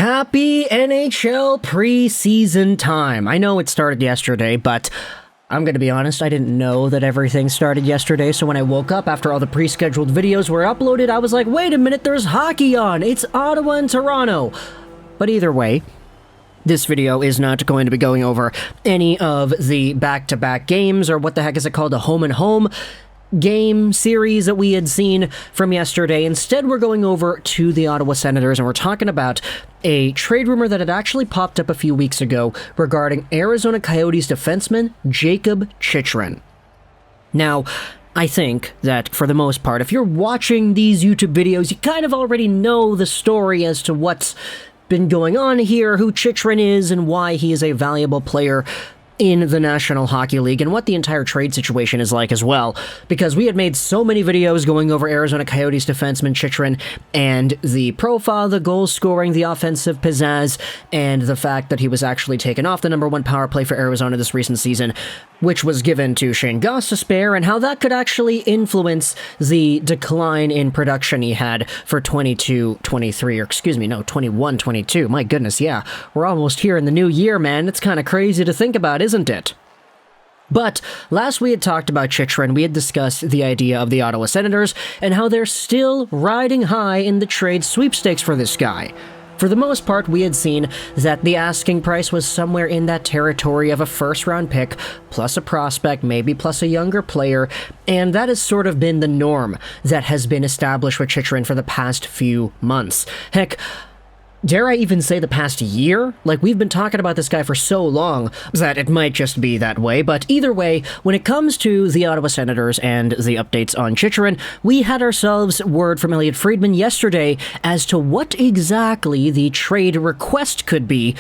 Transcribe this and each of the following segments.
Happy NHL preseason time. I know it started yesterday, but I'm going to be honest, I didn't know that everything started yesterday, so when I woke up after all the pre-scheduled videos were uploaded, I was like, wait a minute, there's hockey on! It's Ottawa and Toronto! But either way, this video is not going to be going over any of the back-to-back games, or what the heck is it called, a home-and-home game series that we had seen from yesterday. Instead, we're going over to the Ottawa Senators, and we're talking about a trade rumor that had actually popped up a few weeks ago regarding Arizona Coyotes defenseman Jakob Chychrun. Now, I think that for the most part, if you're watching these YouTube videos, you kind of already know the story as to what's been going on here, who Chychrun is, and why he is a valuable player in the National Hockey League, and what the entire trade situation is like as well, because we had made so many videos going over Arizona Coyotes defenseman Chychrun and the profile, the goal scoring, the offensive pizzazz, and the fact that he was actually taken off the #1 power play for Arizona this recent season, which was given to Shane Pinto, and how that could actually influence the decline in production he had for 22-23, or excuse me, no, 21-22. My goodness, yeah, we're almost here in the new year, man. It's kind of crazy to think about, isn't it? But last we had talked about Chychrun, we had discussed the idea of the Ottawa Senators and how they're still riding high in the trade sweepstakes for this guy. For the most part, we had seen that the asking price was somewhere in that territory of a first-round pick, plus a prospect, maybe plus a younger player, and that has sort of been the norm that has been established with Chychrun for the past few months. Heck, dare I even say the past year? Like, we've been talking about this guy for so long that it might just be that way, but either way, when it comes to the Ottawa Senators and the updates on Chychrun, we had ourselves word from Elliotte Friedman yesterday as to what exactly the trade request could be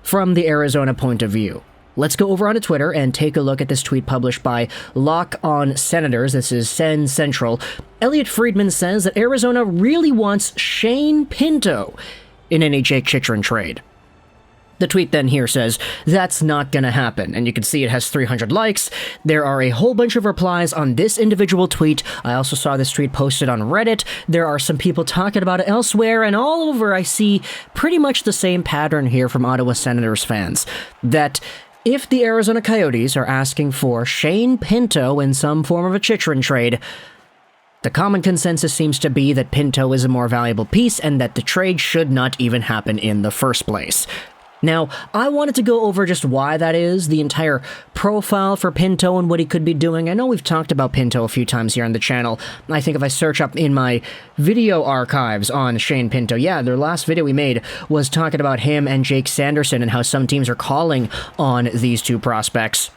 from the Arizona point of view. Let's go over onto Twitter and take a look at this tweet published by Lock on Senators. This is Sen Central. Elliotte Friedman says that Arizona really wants Shane Pinto in any Jake Chychrun trade. The tweet then here says, that's not gonna happen, and you can see it has 300 likes. There are a whole bunch of replies on this individual tweet. I also saw this tweet posted on Reddit. There are some people talking about it elsewhere, and all over I see pretty much the same pattern here from Ottawa Senators fans, that if the Arizona Coyotes are asking for Shane Pinto in some form of a Chychrun trade, the common consensus seems to be that Pinto is a more valuable piece and that the trade should not even happen in the first place. Now, I wanted to go over just why that is, the entire profile for Pinto and what he could be doing. I know we've talked about Pinto a few times here on the channel. I think if I search up in my video archives on Shane Pinto, yeah, their last video we made was talking about him and Jake Sanderson and how some teams are calling on these two prospects.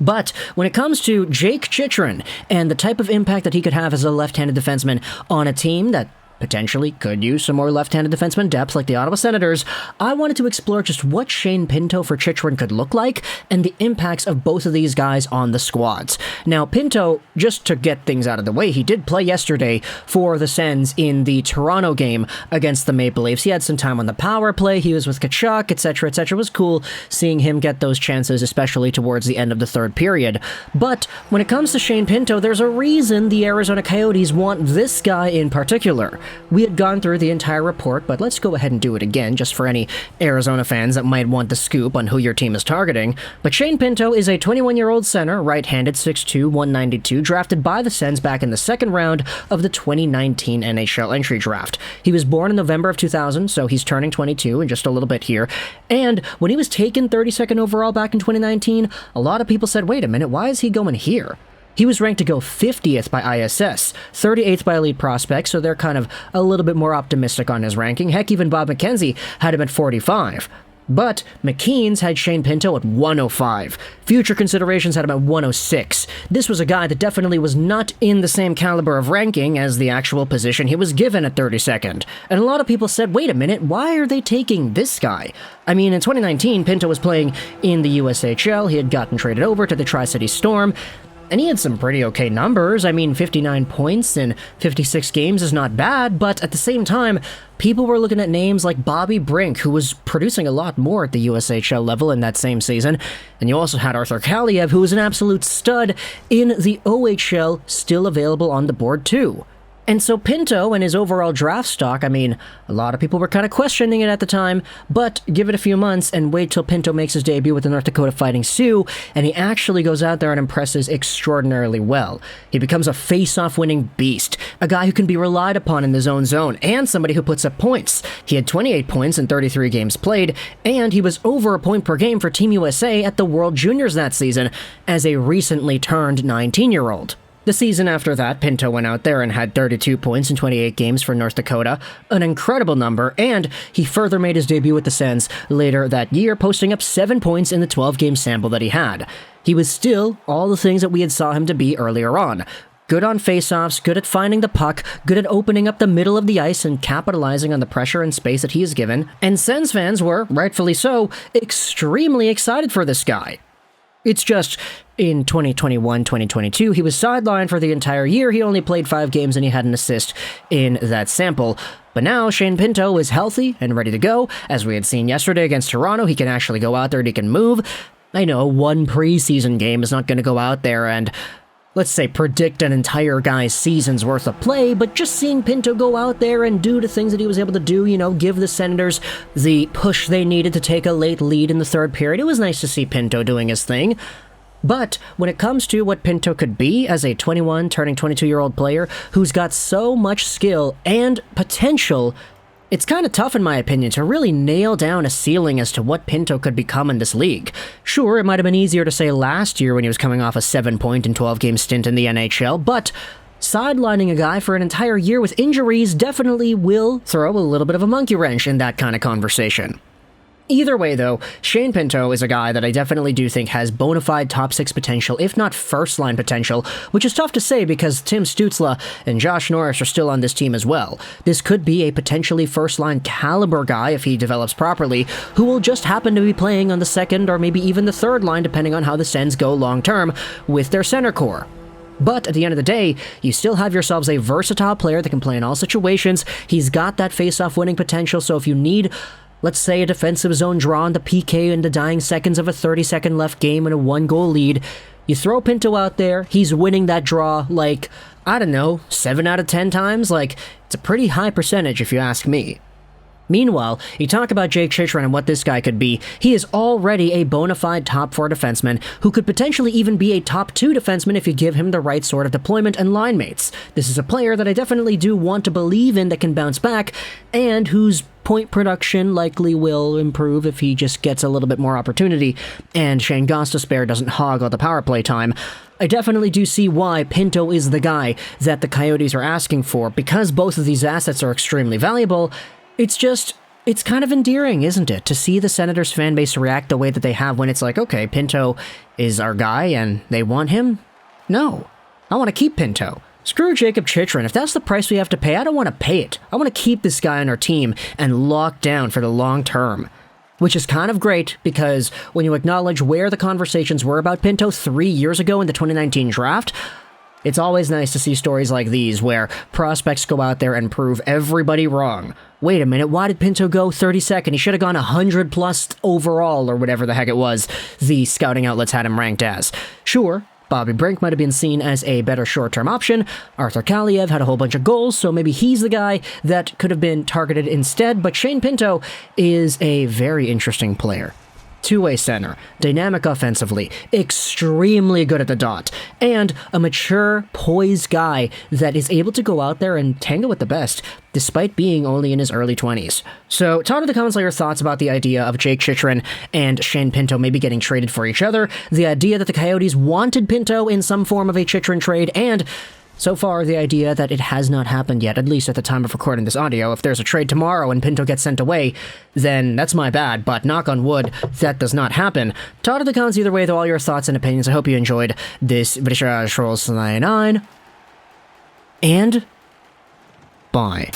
But when it comes to Jake Chychrun and the type of impact that he could have as a left-handed defenseman on a team that potentially could use some more left-handed defenseman depth like the Ottawa Senators, I wanted to explore just what Shane Pinto for Chychrun could look like and the impacts of both of these guys on the squads. Now, Pinto, just to get things out of the way, he did play yesterday for the Sens in the Toronto game against the Maple Leafs. He had some time on the power play, he was with Tkachuk, etc., etc. It was cool seeing him get those chances, especially towards the end of the third period. But when it comes to Shane Pinto, there's a reason the Arizona Coyotes want this guy in particular. We had gone through the entire report, but let's go ahead and do it again, just for any Arizona fans that might want the scoop on who your team is targeting. But Shane Pinto is a 21-year-old center, right-handed, 6'2", 192, drafted by the Sens back in the second round of the 2019 NHL Entry Draft. He was born in November of 2000, so he's turning 22 in just a little bit here. And when he was taken 32nd overall back in 2019, a lot of people said, wait a minute, why is he going here? He was ranked to go 50th by ISS, 38th by Elite Prospects, so they're kind of a little bit more optimistic on his ranking. Heck, even Bob McKenzie had him at 45. But McKean's had Shane Pinto at 105. Future Considerations had him at 106. This was a guy that definitely was not in the same caliber of ranking as the actual position he was given at 32nd. And a lot of people said, wait a minute, why are they taking this guy? I mean, in 2019, Pinto was playing in the USHL. He had gotten traded over to the Tri-City Storm. And he had some pretty okay numbers. I mean, 59 points in 56 games is not bad, but at the same time, people were looking at names like Bobby Brink, who was producing a lot more at the USHL level in that same season. And you also had Arthur Kaliev, who was an absolute stud in the OHL, still available on the board too. And so Pinto and his overall draft stock, I mean, a lot of people were kind of questioning it at the time, but give it a few months and wait till Pinto makes his debut with the North Dakota Fighting Sioux, and he actually goes out there and impresses extraordinarily well. He becomes a face-off winning beast, a guy who can be relied upon in the zone, and somebody who puts up points. He had 28 points in 33 games played, and he was over a point per game for Team USA at the World Juniors that season as a recently turned 19-year-old. The season after that, Pinto went out there and had 32 points in 28 games for North Dakota, an incredible number, and he further made his debut with the Sens later that year, posting up 7 points in the 12-game sample that he had. He was still all the things that we had saw him to be earlier on. Good on faceoffs, good at finding the puck, good at opening up the middle of the ice and capitalizing on the pressure and space that he is given, and Sens fans were, rightfully so, extremely excited for this guy. It's just, in 2021-2022, he was sidelined for the entire year. He only played 5 games and he had an assist in that sample. But now Shane Pinto is healthy and ready to go. As we had seen yesterday against Toronto, he can actually go out there and he can move. I know one preseason game is not going to go out there and, let's say, predict an entire guy's season's worth of play, but just seeing Pinto go out there and do the things that he was able to do, give the Senators the push they needed to take a late lead in the third period, it was nice to see Pinto doing his thing. But when it comes to what Pinto could be as a 21, turning 22-year-old player who's got so much skill and potential, it's kind of tough, in my opinion, to really nail down a ceiling as to what Pinto could become in this league. Sure, it might have been easier to say last year when he was coming off a 7-point and 12-game stint in the NHL, but sidelining a guy for an entire year with injuries definitely will throw a little bit of a monkey wrench in that kind of conversation. Either way, though, Shane Pinto is a guy that I definitely do think has bona fide top 6 potential, if not first-line potential, which is tough to say because Tim Stützle and Josh Norris are still on this team as well. This could be a potentially first-line caliber guy if he develops properly, who will just happen to be playing on the second or maybe even the third line depending on how the Sens go long-term with their center core. But at the end of the day, you still have yourselves a versatile player that can play in all situations. He's got that face-off winning potential, so if you need, let's say, a defensive zone draw on the PK in the dying seconds of a 30-second left game and a 1-goal lead, you throw Pinto out there, he's winning that draw like, I don't know, 7 out of 10 times? Like, it's a pretty high percentage if you ask me. Meanwhile, you talk about Jakob Chychrun and what this guy could be. He is already a bona fide top 4 defenseman who could potentially even be a top 2 defenseman if you give him the right sort of deployment and line mates. This is a player that I definitely do want to believe in that can bounce back and whose point production likely will improve if he just gets a little bit more opportunity and Shane Gostisbehere doesn't hog all the power play time. I definitely do see why Pinto is the guy that the Coyotes are asking for. Because both of these assets are extremely valuable, it's kind of endearing, isn't it, to see the Senators fan base react the way that they have when it's like, okay, Pinto is our guy and they want him? No. I want to keep Pinto. Screw Jakob Chychrun. If that's the price we have to pay, I don't want to pay it. I want to keep this guy on our team and lock down for the long term. Which is kind of great because when you acknowledge where the conversations were about Pinto 3 years ago in the 2019 draft, it's always nice to see stories like these where prospects go out there and prove everybody wrong. Wait a minute, why did Pinto go 32nd? He should have gone 100 plus overall or whatever the heck it was the scouting outlets had him ranked as. Sure, Bobby Brink might have been seen as a better short-term option. Arthur Kaliev had a whole bunch of goals, so maybe he's the guy that could have been targeted instead, but Shane Pinto is a very interesting player. Two-way center, dynamic offensively, extremely good at the dot, and a mature, poised guy that is able to go out there and tangle with the best, despite being only in his early 20s. So, talk in the comments all your thoughts about the idea of Jakob Chychrun and Shane Pinto maybe getting traded for each other, the idea that the Coyotes wanted Pinto in some form of a Chychrun trade, and so far, the idea that it has not happened yet, at least at the time of recording this audio. If there's a trade tomorrow and Pinto gets sent away, then that's my bad, but knock on wood, that does not happen. Talk to the comments either way, though, all your thoughts and opinions. I hope you enjoyed this Juraj 99, and bye.